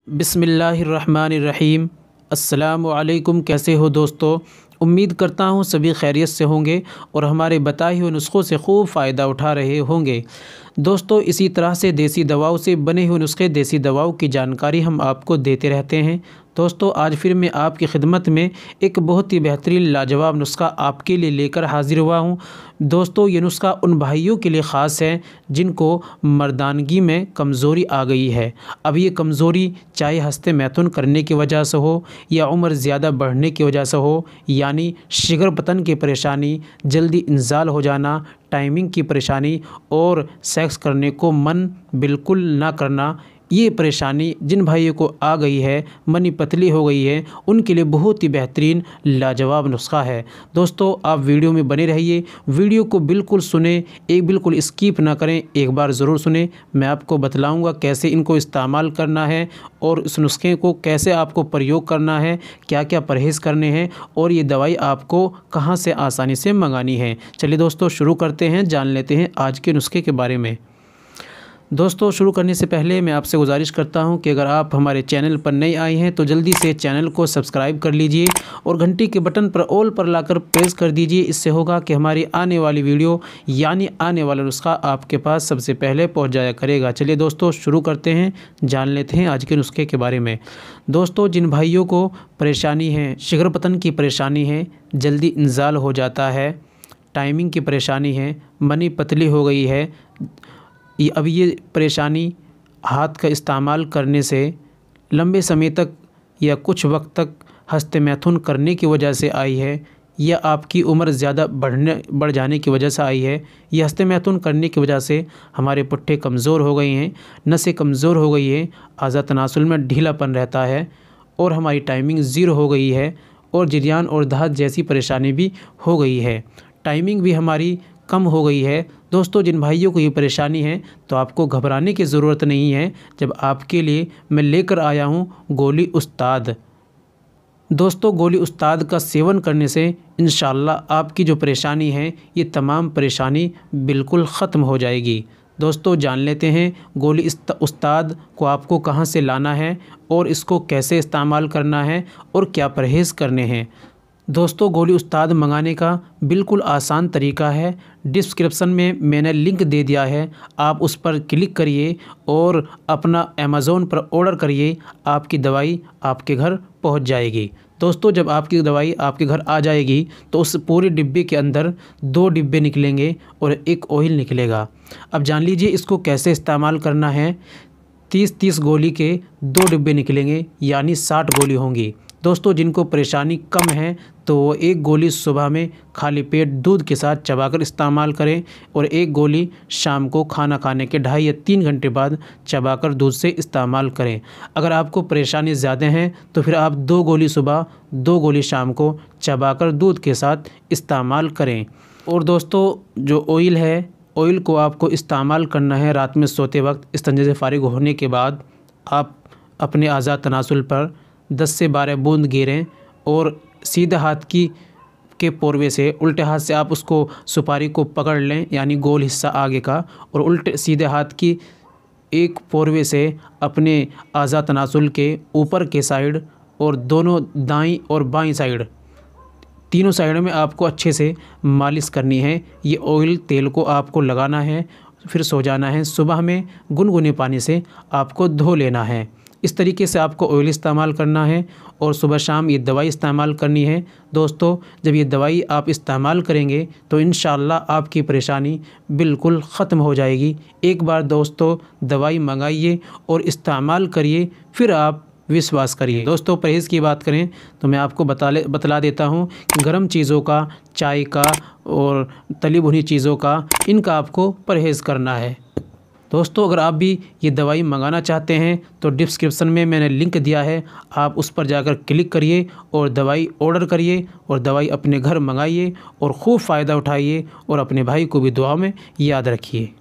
बिस्मिल्लाहिर्रहमानिर्रहीम। अस्सलामु अलैकुम। कैसे हो दोस्तों? उम्मीद करता हूँ सभी खैरियत से होंगे और हमारे बताए हुए नुस्ख़ों से खूब फ़ायदा उठा रहे होंगे। दोस्तों, इसी तरह से देसी दवाओं से बने हुए नुस्खे, देसी दवाओं की जानकारी हम आपको देते रहते हैं। दोस्तों, आज फिर मैं आपकी खिदमत में एक बहुत ही बेहतरीन लाजवाब नुस्खा आपके लिए लेकर हाज़िर हुआ हूँ। दोस्तों, ये नुस्खा उन भाइयों के लिए ख़ास है जिनको मर्दानगी में कमज़ोरी आ गई है। अब ये कमज़ोरी चाहे हस्ते मैथुन करने की वजह से हो या उम्र ज़्यादा बढ़ने की वजह से हो, यानी शिगर पतन की परेशानी, जल्दी इंजाल हो जाना, टाइमिंग की परेशानी और सेक्स करने को मन बिल्कुल ना करना, ये परेशानी जिन भाइयों को आ गई है, मनी पतली हो गई है, उनके लिए बहुत ही बेहतरीन लाजवाब नुस्खा है। दोस्तों, आप वीडियो में बने रहिए, वीडियो को बिल्कुल सुने, एक बिल्कुल स्किप ना करें, एक बार ज़रूर सुने। मैं आपको बतलाऊंगा कैसे इनको इस्तेमाल करना है और इस नुस्खे को कैसे आपको प्रयोग करना है, क्या क्या परहेज़ करने हैं और ये दवाई आपको कहाँ से आसानी से मंगानी है। चलिए दोस्तों, शुरू करते हैं, जान लेते हैं आज के नुस्खे के बारे में। दोस्तों, शुरू करने से पहले मैं आपसे गुजारिश करता हूं कि अगर आप हमारे चैनल पर नए आए हैं तो जल्दी से चैनल को सब्सक्राइब कर लीजिए और घंटी के बटन पर ऑल पर लाकर प्रेस कर दीजिए। इससे होगा कि हमारी आने वाली वीडियो यानी आने वाला नुस्खा आपके पास सबसे पहले पहुंच जाया करेगा। चलिए दोस्तों, शुरू करते हैं, जान लेते हैं आज के नुस्खे के बारे में। दोस्तों, जिन भाइयों को परेशानी है, शिगर पतन की परेशानी है, जल्दी इंजाल हो जाता है, टाइमिंग की परेशानी है, मनी पतली हो गई है, अब ये परेशानी हाथ का इस्तेमाल करने से लंबे समय तक या कुछ वक्त तक हस्ते मैथुन करने की वजह से आई है, या आपकी उम्र ज़्यादा बढ़ जाने की वजह से आई है, या हस्ते मैथुन करने की वजह से हमारे पुट्ठे कमज़ोर हो गए हैं, नसें कमज़ोर हो गई हैं, आज़ा तनासुल में ढीलापन रहता है और हमारी टाइमिंग ज़ीरो हो गई है और जिरयान और धात जैसी परेशानी भी हो गई है, टाइमिंग भी हमारी कम हो गई है। दोस्तों, जिन भाइयों को ये परेशानी है तो आपको घबराने की ज़रूरत नहीं है, जब आपके लिए मैं लेकर आया हूँ गोली उस्ताद। दोस्तों, गोली उस्ताद का सेवन करने से इंशाअल्लाह आपकी जो परेशानी है, ये तमाम परेशानी बिल्कुल ख़त्म हो जाएगी। दोस्तों, जान लेते हैं गोली उस्ताद को आपको कहाँ से लाना है और इसको कैसे इस्तेमाल करना है और क्या परहेज़ करने हैं। दोस्तों, गोली उस्ताद मंगाने का बिल्कुल आसान तरीका है। डिस्क्रिप्शन में मैंने लिंक दे दिया है, आप उस पर क्लिक करिए और अपना अमेज़ोन पर ऑर्डर करिए, आपकी दवाई आपके घर पहुंच जाएगी। दोस्तों, जब आपकी दवाई आपके घर आ जाएगी तो उस पूरे डिब्बे के अंदर 2 डिब्बे निकलेंगे और एक ऑयल निकलेगा। अब जान लीजिए इसको कैसे इस्तेमाल करना है। 30-30 गोली के 2 डिब्बे निकलेंगे, यानी 60 गोली होंगी। दोस्तों, जिनको परेशानी कम है तो वो 1 गोली सुबह में खाली पेट दूध के साथ चबाकर इस्तेमाल करें और 1 गोली शाम को खाना खाने के 2.5 या 3 घंटे बाद चबाकर दूध से इस्तेमाल करें। अगर आपको परेशानी ज़्यादा है तो फिर आप 2 गोली सुबह, 2 गोली शाम को चबाकर दूध के साथ इस्तेमाल करें। और दोस्तों, जो ऑयल है, ऑयल को आपको इस्तेमाल करना है रात में सोते वक्त। इस्तिंजा से फारिग होने के बाद आप अपने आज़ा तनासुल पर 10 से 12 बूंद गिरें और सीधे हाथ के पोरवे से, उल्टे हाथ से आप उसको सुपारी को पकड़ लें, यानी गोल हिस्सा आगे का, और उल्टे सीधे हाथ की एक पोरवे से अपने आज़ा तनासुल के ऊपर के साइड और दोनों दाईं और बाईं साइड, तीनों साइडों में आपको अच्छे से मालिश करनी है। ये ऑयल तेल को आपको लगाना है, फिर सो जाना है। सुबह में गुनगुने पानी से आपको धो लेना है। इस तरीके से आपको ऑयल इस्तेमाल करना है और सुबह शाम ये दवाई इस्तेमाल करनी है। दोस्तों, जब ये दवाई आप इस्तेमाल करेंगे तो इंशाअल्लाह आपकी परेशानी बिल्कुल ख़त्म हो जाएगी। एक बार दोस्तों दवाई मंगाइए और इस्तेमाल करिए, फिर आप विश्वास करिए। दोस्तों, परहेज़ की बात करें तो मैं आपको बतला देता हूँ कि गर्म चीज़ों का, चाय का और तली भुनी चीज़ों का, इनका आपको परहेज़ करना है। दोस्तों, अगर आप भी ये दवाई मंगाना चाहते हैं तो डिस्क्रिप्शन में मैंने लिंक दिया है, आप उस पर जाकर क्लिक करिए और दवाई ऑर्डर करिए और दवाई अपने घर मंगाइए और खूब फ़ायदा उठाइए और अपने भाई को भी दुआ में याद रखिए।